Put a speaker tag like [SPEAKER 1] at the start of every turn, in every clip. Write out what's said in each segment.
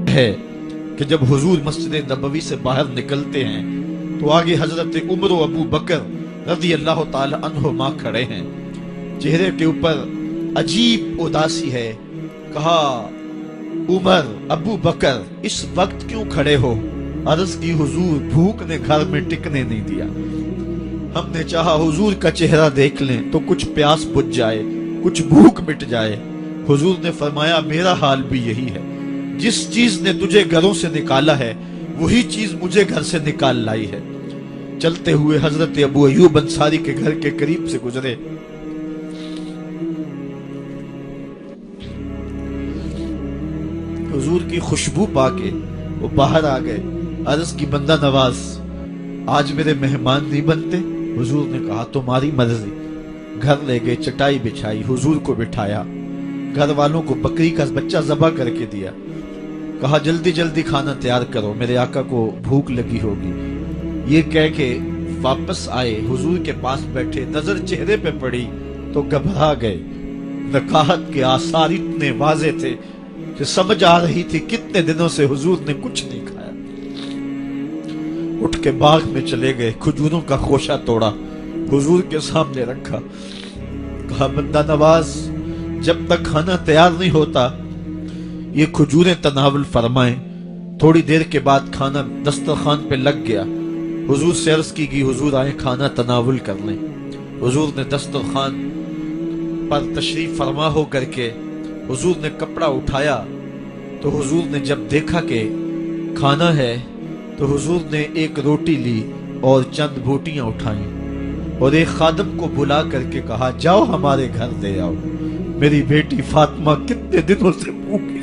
[SPEAKER 1] ہے کہ جب حضور مسجد نبوی سے باہر نکلتے ہیں تو آگے حضرت عمر و ابو بکر رضی اللہ تعالی عنہما کھڑے ہیں، چہرے کے اوپر عجیب اداسی ہے۔ کہا عمر ابو بکر اس وقت کیوں کھڑے ہو؟ عرض کی حضور بھوک نے گھر میں ٹکنے نہیں دیا، ہم نے چاہا حضور کا چہرہ دیکھ لیں تو کچھ پیاس بجھ جائے، کچھ بھوک مٹ جائے۔ حضور نے فرمایا میرا حال بھی یہی ہے، جس چیز نے تجھے گھروں سے نکالا ہے وہی چیز مجھے گھر سے نکال لائی ہے۔ چلتے ہوئے حضرت ابو ایوب انصاری کے گھر کے قریب سے گزرے، حضور کی خوشبو پا کے وہ باہر آ گئے۔ عرض کی بندہ نواز آج میرے مہمان نہیں بنتے؟ حضور نے کہا تمہاری مرضی۔ گھر لے گئے، چٹائی بچھائی، حضور کو بٹھایا، گھر والوں کو بکری کا بچہ ذبح کر کے دیا، کہا جلدی جلدی کھانا تیار کرو، میرے آقا کو بھوک لگی ہوگی۔ یہ کہہ کے واپس آئے، حضور کے پاس بیٹھے، نظر چہرے پہ پڑی تو گھبرا گئے۔ نکاحت کے آثار اتنے واضح تھے کہ سمجھ آ رہی تھی کتنے دنوں سے حضور نے کچھ نہیں کھایا۔ اٹھ کے باغ میں چلے گئے، کھجوروں کا خوشہ توڑا، حضور کے سامنے رکھا، کہا بندہ نواز جب تک کھانا تیار نہیں ہوتا یہ کھجوریں تناول فرمائیں۔ تھوڑی دیر کے بعد کھانا دسترخوان پہ لگ گیا، حضور سے عرض کی گئی حضور آئے کھانا تناول کر لیں۔ حضور نے دسترخوان پر تشریف فرما ہو کر کے حضور نے کپڑا اٹھایا تو حضور نے جب دیکھا کہ کھانا ہے تو حضور نے ایک روٹی لی اور چند بوٹیاں اٹھائیں اور ایک خادم کو بلا کر کے کہا جاؤ ہمارے گھر دے آؤ، میری بیٹی فاطمہ کتنے دنوں سے بھوکی ہے۔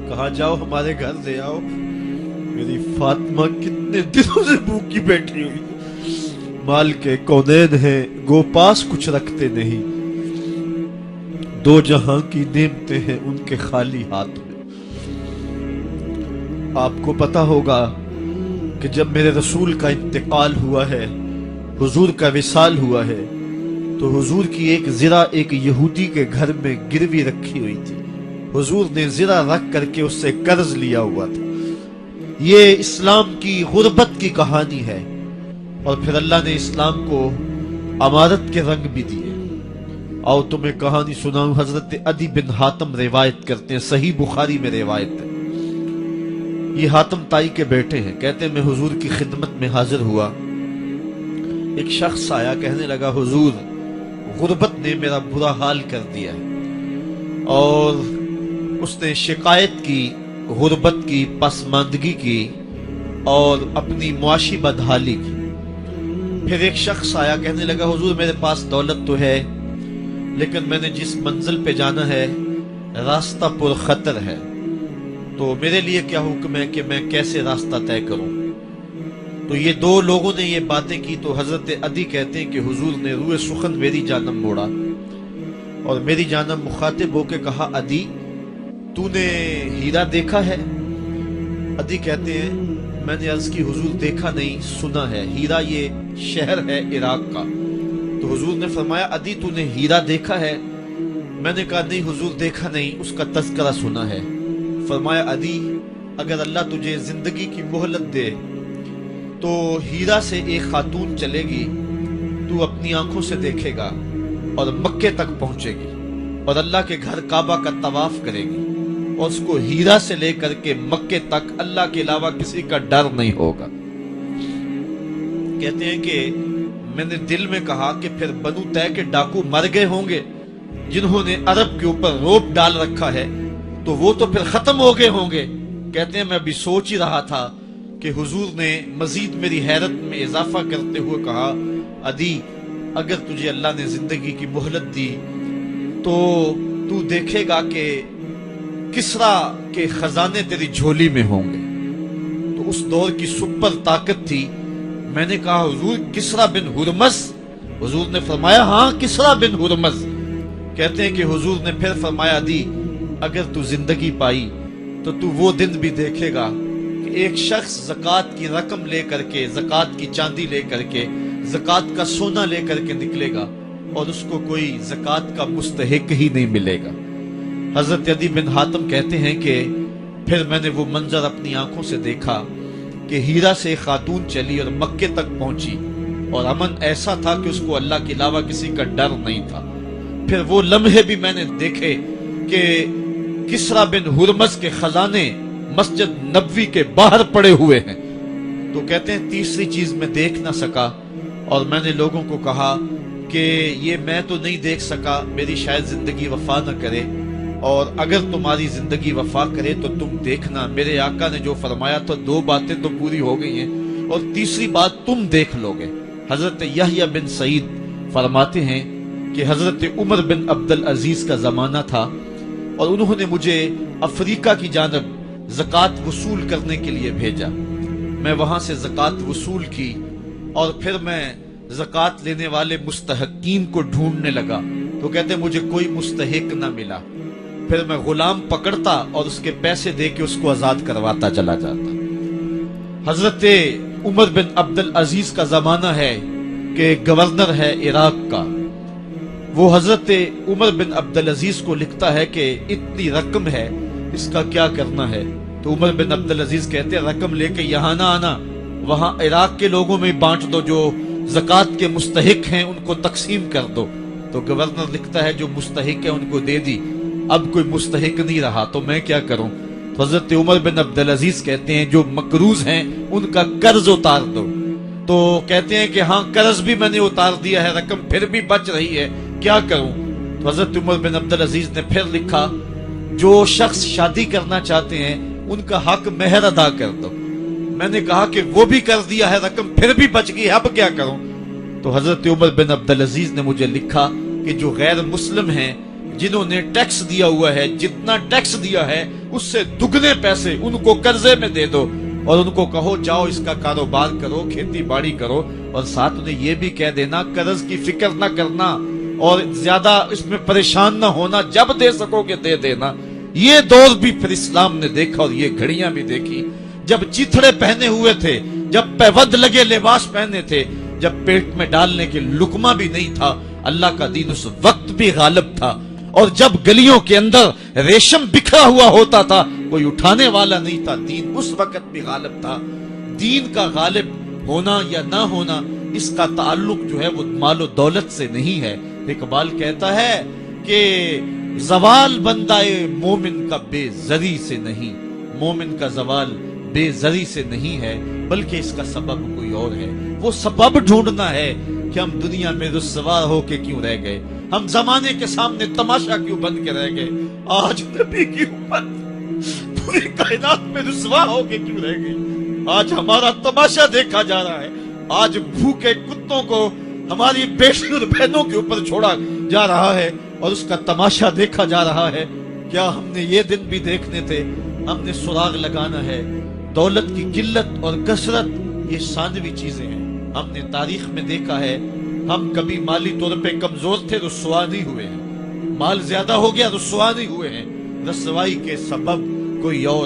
[SPEAKER 1] کہا جاؤ ہمارے گھر دے آؤ، میری فاطمہ کتنے دنوں سے بھوکی بیٹھی ہوئی، مال کے کونین ہیں گو پاس کچھ رکھتے نہیں، دو جہاں کی نعمتیں ہیں ان کے خالی ہاتھ میں۔ آپ کو پتا ہوگا کہ جب میرے رسول کا انتقال ہوا ہے، حضور کا وصال ہوا ہے، تو حضور کی ایک زرہ ایک یہودی کے گھر میں گروی رکھی ہوئی تھی، حضور نے زرہ رکھ کر کے اس سے قرض لیا ہوا تھا۔ یہ اسلام کی غربت کی کہانی ہے، اور پھر اللہ نے اسلام کو امارت کے رنگ بھی دیے۔ آؤ تمہیں کہانی سناؤں، حضرت عدی بن حاتم روایت کرتے ہیں، صحیح بخاری میں روایت ہے۔ یہ حاتم تائی کے بیٹے ہیں، کہتے ہیں میں حضور کی خدمت میں حاضر ہوا، ایک شخص آیا کہنے لگا حضور غربت نے میرا برا حال کر دیا ہے، اور اس نے شکایت کی غربت کی، پسماندگی کی اور اپنی معاشی بدحالی کی۔ پھر ایک شخص آیا کہنے لگا حضور میرے پاس دولت تو ہے لیکن میں نے جس منزل پہ جانا ہے راستہ پر خطر ہے، تو میرے لیے کیا حکم ہے کہ میں کیسے راستہ طے کروں؟ تو یہ دو لوگوں نے یہ باتیں کی تو حضرت عدی کہتے ہیں کہ حضور نے روئے سخن میری جانب موڑا اور میری جانب مخاطب ہو کے کہا عدی تو نے ہیرا دیکھا ہے؟ عدی کہتے ہیں میں نے عرض کی حضور دیکھا نہیں، سنا ہے، ہیرا یہ شہر ہے عراق کا۔ تو حضور نے فرمایا عدی تو نے ہیرا دیکھا ہے؟ میں نے کہا نہیں حضور دیکھا نہیں، اس کا تذکرہ سنا ہے۔ فرمایا عدی اگر اللہ تجھے زندگی کی مہلت دے تو ہیرا سے ایک خاتون چلے گی، تو اپنی آنکھوں سے دیکھے گا اور مکے تک پہنچے گی اور اللہ کے گھر کعبہ کا طواف کرے گی، اور اس کو ہیرا سے لے کر کے مکے تک اللہ کے علاوہ کسی کا ڈر نہیں ہوگا۔ کہتے ہیں کہ میں نے دل میں کہا کہ پھر بنو طے کے ڈاکو مر گئے ہوں گے جنہوں نے عرب کے اوپر روپ ڈال رکھا ہے، تو وہ تو پھر ختم ہو گئے ہوں گے۔ کہتے ہیں میں ابھی سوچ ہی رہا تھا کہ حضور نے مزید میری حیرت میں اضافہ کرتے ہوئے کہا عدی اگر تجھے اللہ نے زندگی کی مہلت دی تو تو دیکھے گا کہ کسرا کے خزانے تیری جھولی میں ہوں گے۔ تو اس دور کی سپر طاقت تھی۔ میں نے کہا حضور کسرا بن ہرمز हुजूर ने फरमाया हाँ किसरा बिन हुरमज। कहते हैं कि हुजूर ने फिर फरमाया दी अगर तू जिंदगी पाई तो तू वो दिन भी देखेगा कि एक शख्स ज़कात की रकम लेकर के, ज़कात की चांदी लेकर के, ज़कात का सोना लेकर के निकलेगा और उसको कोई ज़कात का मुस्तहिक ही नहीं मिलेगा। हजरत अदी बिन हातिम कहते हैं कि फिर मैंने वो मंजर अपनी आंखों से देखा कि हीरा से एक खातून चली और मक्के तक पहुंची और अमन ऐसा था कि उसको अल्लाह के अलावा किसी का डर नहीं था। फिर वो लम्हे भी मैंने देखे कि किसरा बिन हुरमज के खजाने मस्जिद नबवी के बाहर पड़े हुए हैं। तो कहते हैं तीसरी चीज मैं देख ना सका और मैंने लोगों को कहा कि ये मैं तो नहीं देख सका, मेरी शायद जिंदगी वफा न करे, और अगर तुम्हारी जिंदगी वफा करे तो तुम देखना मेरे आका ने जो फरमाया तो दो बातें तो पूरी हो गई हैं और तीसरी बात तुम देख लोगे। हजरत यहया बिन सईद फरमाते हैं कि हजरत उमर बिन अब्दुल अजीज का जमाना था और उन्होंने मुझे अफ्रीका की जानब ज़कात वसूल करने के लिए भेजा। मैं वहां से ज़कात वसूल की और फिर मैं ज़कात लेने वाले मुस्तहकीन को ढूंढने लगा। तो कहते मुझे कोई मुस्तहिक ना मिला। फिर मैं गुलाम पकड़ता और उसके पैसे दे के उसको आजाद करवाता चला जाता। हजरत उमर बिन अब्दुल अजीज का जमाना है कि गवर्नर है इराक का, वो हजरत उमर बिन अब्दुल अजीज को लिखता है कि इतनी रकम है, इसका क्या करना है। तो उमर बिन अब्दुल अजीज कहते हैं रकम लेके यहाँ ना आना, वहां इराक के लोगों में बांट दो, जो ज़कात के मुस्तहिक हैं उनको तकसीम कर दो। तो गवर्नर लिखता है जो मुस्तहिक है उनको दे दी, अब कोई मुस्तहिक नहीं रहा तो मैं क्या करूं। तो हजरत उमर बिन अब्दुल अजीज कहते हैं जो मकरूज हैं उनका कर्ज उतार दो। तो कहते हैं कि हाँ कर्ज भी मैंने उतार दिया है, रकम फिर भी बच रही है, क्या करूं। तो हजरत उमर बिन अब्दुल अजीज ने फिर लिखा जो शख्स शादी करना चाहते हैं उनका हक मेहर अदा कर दो। मैंने कहा कि वो भी कर दिया है, रकम फिर भी बच गई, अब क्या करूं। तो हजरत उमर बिन अब्दुल अजीज ने मुझे लिखा कि जो गैर मुस्लिम हैं जिन्होंने टैक्स दिया हुआ है, जितना टैक्स दिया है उससे दुगने पैसे उनको कर्जे में दे दो और उनको कहो जाओ इसका कारोबार करो, खेती बाड़ी करो, और साथ उन्हें यह भी कह देना कर्ज की फिक्र ना करना और ज्यादा इसमें परेशान ना होना, जब दे सकोगे दे देना। ये दौर भी फिर इस्लाम ने देखा और ये घड़ियां भी देखी जब चिथड़े पहने हुए थे, जब पैवद लगे लिबास पहने थे, जब पेट में डालने के लुकमा भी नहीं था। अल्लाह का दीन उस वक्त भी गालिब था और जब गलियों के अंदर रेशम बिखरा हुआ होता था कोई उठाने वाला नहीं था, दीन उस वक्त भी गालिब था। दीन का गालिब होना या ना होना इसका ताल्लुक जो है वो मालो दौलत से नहीं है। इकबाल कहता है कि जवाल बंदाए मोमिन का बेजरी से नहीं, मोमिन का जवाल बेजरी से नहीं है बल्कि इसका सबब कोई और है। वो सबब ढूंढना है कि हम दुनिया में रुस्वा होके क्यों रह गए, हम जमाने के सामने तमाशा क्यों बन के रह गए, आज नबी की उम्मत पूरी कायनात में रुस्वा होके क्यों रह गई। आज हमारा तमाशा देखा जा रहा है, आज भूखे कुत्तों को हमारी बेटी और बहनों के ऊपर छोड़ा जा रहा है और उसका तमाशा देखा जा रहा है। क्या हमने ये दिन भी देखने थे। हमने सुराग लगाना है। दौलत की किल्लत और कसरत ये सानवी चीजें हैं। हमने तारीख में देखा है हम कभी माली तौर पे कमजोर थे, रुस्वा नहीं हुए हैं। माल ज्यादा हो गया, रुस्वा नहीं हुए हैं। रसवाई के सबब कोई और